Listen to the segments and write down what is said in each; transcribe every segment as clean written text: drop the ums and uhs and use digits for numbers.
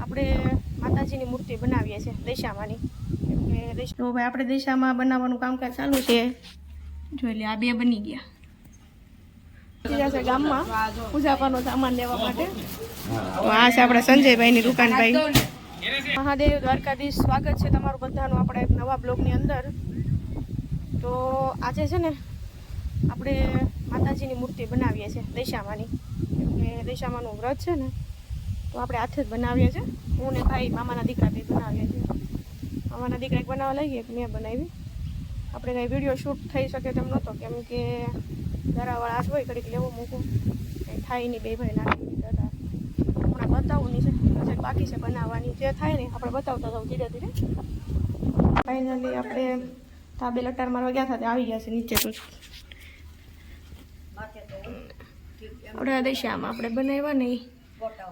આપણે માતાજીની મૂર્તિ બનાવીએ છીએ દશામાની. તો ભાઈ આપણે દશામાં બનાવવાનું કામકાજ ચાલુ છે. જોઈ લે, આ બે બની ગયા છે ગામમાં પૂજાપાનો સામાન લેવા માટે. તો આ છે આપણા સંજયભાઈની દુકાન. ભાઈ મહાદેવ દ્વારકાધીશ, સ્વાગત છે તમારું બધાનું આપણા એક નવા બ્લોગની અંદર. તો આજે છે ને આપણે માતાજીની મૂર્તિ બનાવીએ છીએ દશામાની. દશામાનું વ્રત છે ને, તો આપણે હાથે જ બનાવીએ છીએ. હું ને ભાઈ મામાના દીકરા બે બનાવીએ છીએ. મામાના દીકરા એક બનાવવા લાગીએ, એક મેં બનાવી. આપણે કંઈ વિડીયો શૂટ થઈ શકે તેમ નહોતો, કેમ કે જરાવાળા હાથ હોય ઘડીક લેવો મૂકવું કંઈ થાય નહીં. બે ભાઈ નાખી દીધા. હમણાં બતાવવું નહીં છે, બાકી છે બનાવવાની. જે થાય ને આપણે બતાવતા જાઉં ધીરે ધીરે. ફાઇનલી આપણે તાબે લટાર મારવા ગયા હતા, આવી ગયા છે નીચે. તો આપણે દશામાં આપણે બનાવ્યા નહીં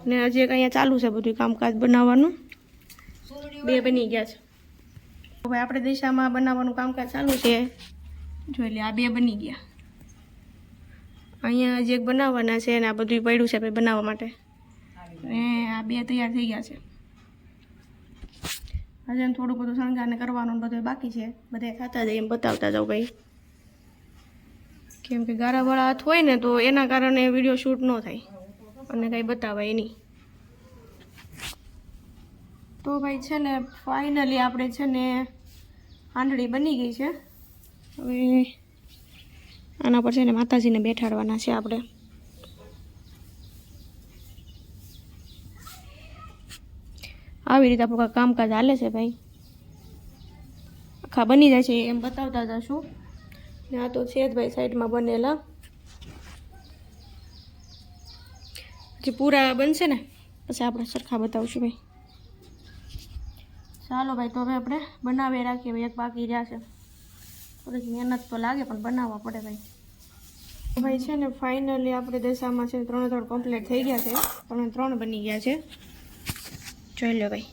ને હજી અહીંયા ચાલુ છે બધું કામકાજ બનાવવાનું. બે બની ગયા છે. હવે આપણે દશામાં બનાવવાનું કામકાજ ચાલુ છે. જોઈ લે, આ બે બની ગયા. અહીંયા હજી એક બનાવવાના છે ને આ બધું પડ્યું છે બનાવવા માટે. ને આ બે તૈયાર થઈ ગયા છે. હજી થોડું બધું શણગારને કરવાનું બધું બાકી છે. બધા થતા જાય એમ બતાવતા જાઉં ભાઈ, કેમ કે ગારાવાળા હાથ હોય ને તો એના કારણે વિડીયો શૂટ ન થાય અને કંઈ બતાવાય નહીં. તો ભાઈ છે ને ફાઇનલી આપણે છે ને હાંડળી બની ગઈ છે. હવે આના પર છે ને માતાજીને બેઠાડવાના છે આપણે. આવી રીતે આપણું કામકાજ હાલે છે ભાઈ. આખા બની જાય છે એમ બતાવતા જશું. ને આ તો છે જ ભાઈ સાઈડમાં બનેલા. પછી પૂરા બનશે ને પછી આપણે સરખા બતાવશું ભાઈ. ચાલો ભાઈ, તો હવે આપણે બનાવી રાખીએ ભાઈ. એક બાકી રહ્યા છે, થોડીક મહેનત તો લાગે પણ બનાવવા પડે ભાઈ. ભાઈ છે ને ફાઇનલી આપણે દશામાં છે 3 કમ્પ્લીટ થઈ ગયા છે. 3 બની ગયા છે. જોઈ લો ભાઈ,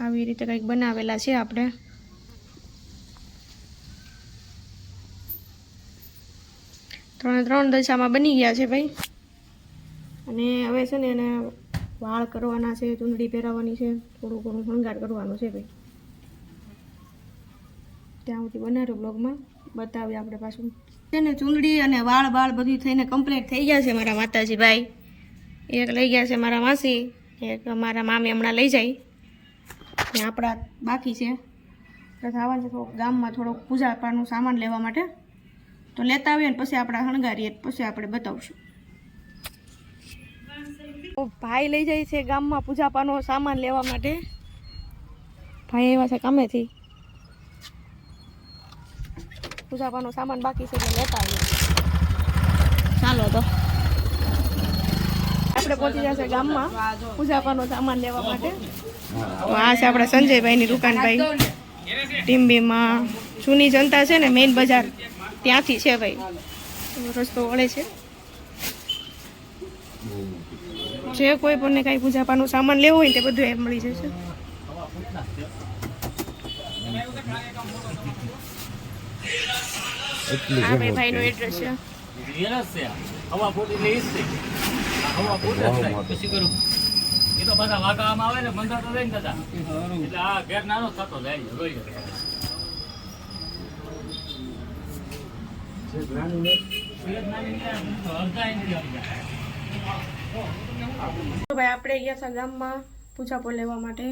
આવી રીતે કંઈક બનાવેલા છે આપણે. ત્રણ દશામાં બની ગયા છે ભાઈ. અને હવે છે ને એને વાળ કરવાના છે, ચૂંદડી પહેરાવવાની છે, થોડું ઘણું શણગાર કરવાનું છે ભાઈ. ત્યાં સુધી બનાવ્યો બ્લોગમાં બતાવીએ આપણે પાછું. છે ને ચૂંદડી અને વાળ બધું થઈને કમ્પ્લીટ થઈ ગયા છે મારા માતાજી ભાઈ. એક લઈ ગયા છે મારા માસી, એક મારા મામી હમણાં લઈ જાય. ને આપણા બાકી છે આવવાનું છે થોડુંક ગામમાં, થોડોક પૂજા પાઠનું સામાન લેવા માટે. તો લેતા આવીએ ને પછી આપણે શણગારીએ, પછી આપણે બતાવશું. ભાઈ લઈ જાય છે ગામમાં પૂજાપાનો સામાન લેવા માટે. ભાઈ એવા છે કામેથી. પૂજાપાનો સામાન બાકી છે એટલે લેતા આવીએ. ચાલો તો આપણે પહોંચી જશે ગામમાં પૂજાપાનો સામાન લેવા માટે. તો આ છે આપણા સંજયભાઈની દુકાન ભાઈ. ટીમ્બીમાં જૂની જનતા છે ને મેઇન બજાર ત્યાંથી છે ભાઈ. રસ્તો વળે છે. જે કોઈ પણ કાંઈ પૂજાપાનું સામાન લેવું હોય ને તે બધું એમ મળી જશે. આ ભાઈનો એડ્રેસ છે. ભાઈ આપણે ગયા હતા ગામમાં પૂજાપો લેવા માટે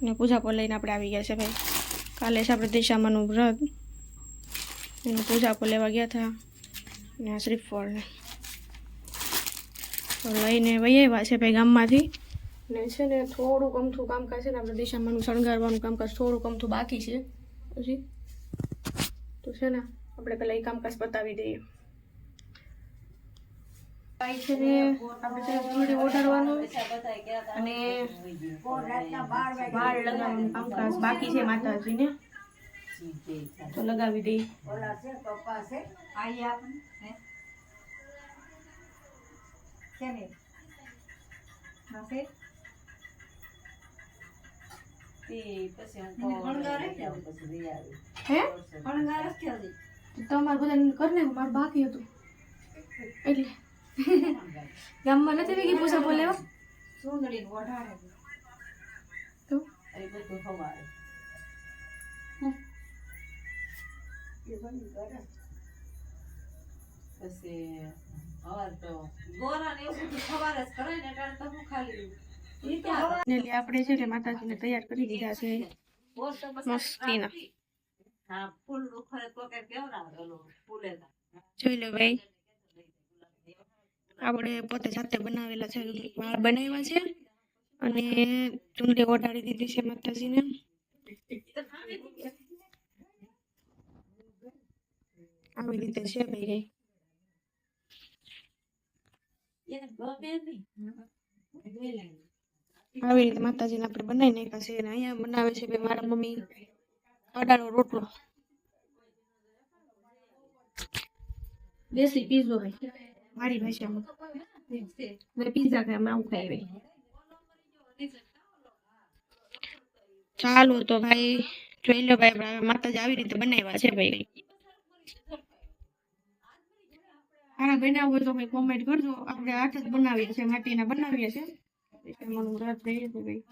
ને પૂજાપો લઈને આપણે આવી ગયા છે ભાઈ. કાલે છે આપણે દશામાનું વ્રત, એને પૂજાપો લેવા ગયા હતા ને આ શ્રીફળ લઈને વહી આવ્યા છે ભાઈ ગામમાંથી. ને છે ને થોડુંક અમથું કામકાજ છે ને આપણે દશામાનું શણગારવાનું કામકાજ થોડુંક અમથું બાકી છે પછી. તો છે ને આપણે પહેલાં એ કામકાજ પતાવી દઈએ. છે ને આપણે ચૂંદડી ઓઢાડવાનું અને વાળ લગાવવાનું કામકાજ બાકી છે માતાજીને. તો લગાવી દઈએ. તમારે બધા કરી નાખું, મારું બાકી હતું એટલે ગામમાં નથી વેગી પૂછો બોલેવા તો આપણે છે ને માતાજીને તૈયાર કરી દીધા છે મસ્તીના. જોઈ લો ભાઈ, આપણે પોતે જાતે બનાવેલા છે, વાળ બનાવ્યા છે અને ચૂંટણી ઓઢાડી દીધી છે માતાજીને. આવી રીતે છે ભાઈ. આવી રીતે માતાજીને આપણે બનાવી નાખ્યા છે અને અહીંયા બનાવે છે ભાઈ મારા મમ્મી અડાનો રોટલો, દેશી પીઝો ભાઈ મારી ભાષામાં. પીઝા ખાય આવું ખાય ભાઈ. ચાલો તો ભાઈ જોઈ લો ભાઈ, આપણે માતાજી આવી રીતે બનાવ્યા છે ભાઈ. આના બનાવવું હોય તો ભાઈ કોમેન્ટ કરજો. આપણે હાથ જ બનાવીએ છીએ, માટીના બનાવીએ છીએ. મને રાત થઈ છે ભાઈ.